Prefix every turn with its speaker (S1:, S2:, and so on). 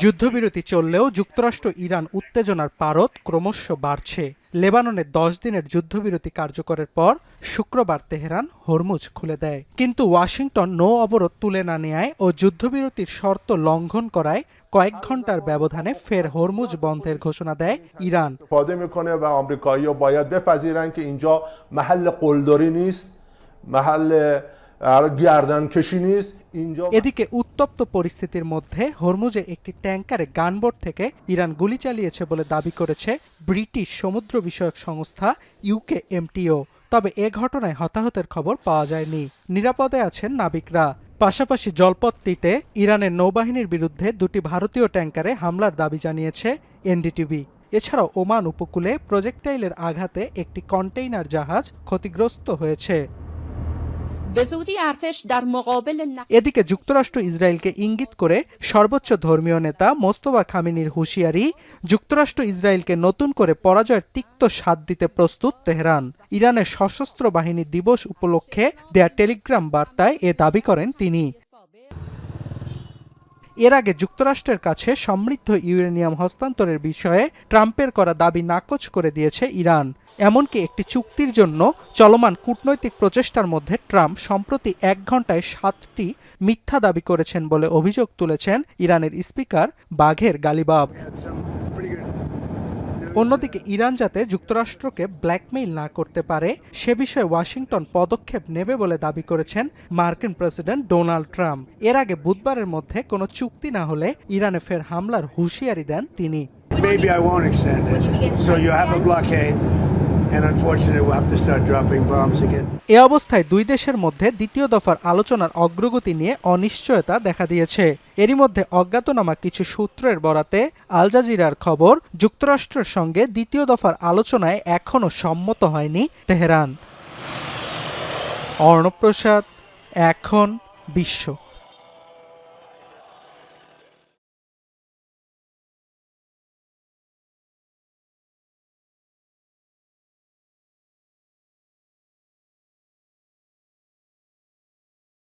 S1: যুদ্ধবিরতি চললেও যুক্তরাষ্ট্র ইরান উত্তেজনার পারদ ক্রমশ বাড়ছে। লেবাননে 10 দিনের যুদ্ধবিরতি কার্যকরের পর শুক্রবার তেহরান হরমুজ খুলে দেয়, কিন্তু ওয়াশিংটন নৌ অবরোধ তুলে না নেয় ও যুদ্ধবিরতির শর্ত লঙ্ঘন করায় কয়েক ঘন্টার ব্যবধানে ফের হরমুজ বন্ধের ঘোষণা দেয় ইরান। এদিকে উত্তপ্ত পরিস্থিতির মধ্যে হরমুজে একটি ট্যাঙ্কারে গানবোট থেকে ইরান গুলি চালিয়েছে বলে দাবি করেছে ব্রিটিশ সমুদ্র বিষয়ক সংস্থা UKMTO। তবে এ ঘটনায় হতাহতের খবর পাওয়া যায়নি। নিরাপদে আছেন নাবিকরা। পাশাপাশি জলপথটিতে ইরানের নৌবাহিনীর বিরুদ্ধে 2টি ভারতীয় ট্যাঙ্কারে হামলার দাবি জানিয়েছে NDTV। এছাড়াও ওমান উপকূলে প্রজেক্টাইলের আঘাতে একটি কন্টেইনার জাহাজ ক্ষতিগ্রস্ত হয়েছে। এদিকে যুক্তরাষ্ট্র ইসরায়েলকে ইঙ্গিত করে সর্বোচ্চ ধর্মীয় নেতা মোস্তফা খামেনির হুঁশিয়ারি, যুক্তরাষ্ট্র ইসরায়েলকে নতুন করে পরাজয়ের তিক্ত স্বাদ দিতে প্রস্তুত তেহরান। ইরানের সশস্ত্র বাহিনী দিবস উপলক্ষে দেয়া টেলিগ্রাম বার্তায় এ দাবি করেন তিনি। এর আগে যুক্তরাষ্ট্রের কাছে সমৃদ্ধ ইউরেনিয়াম হস্তান্তরের বিষয়ে ট্রাম্পের করা দাবি নাকচ করে দিয়েছে ইরান। এমনকি একটি চুক্তির জন্য চলমান কূটনৈতিক প্রচেষ্টার মধ্যে ট্রাম্প সম্প্রতি 1 ঘন্টায় 7টি মিথ্যা দাবি করেছেন বলে অভিযোগ তুলেছেন ইরানের স্পিকার বাঘের গালিবাফ। অন্যদিকে ইরান যাতে যুক্তরাষ্ট্রকে ব্ল্যাকমেইল না করতে পারে সে বিষয়ে ওয়াশিংটন পদক্ষেপ নেবে বলে দাবি করেছেন মার্কিন প্রেসিডেন্ট ডোনাল্ড ট্রাম্প। এর আগে বুধবারের মধ্যে কোনো চুক্তি না হলে ইরানে ফের হামলার হুঁশিয়ারি দেন তিনি। এ অবস্থায় দুই দেশের মধ্যে দ্বিতীয় দফার আলোচনার অগ্রগতি নিয়ে অনিশ্চয়তা দেখা দিয়েছে। এরই মধ্যে অজ্ঞাতনামা কিছু সূত্রের বরাতে আল জাজিরার খবর, যুক্তরাষ্ট্রের সঙ্গে দ্বিতীয় দফার আলোচনায় এখনও সম্মত হয়নি তেহরান। অর্ণব প্রসাদ, এখন বিশ্ব।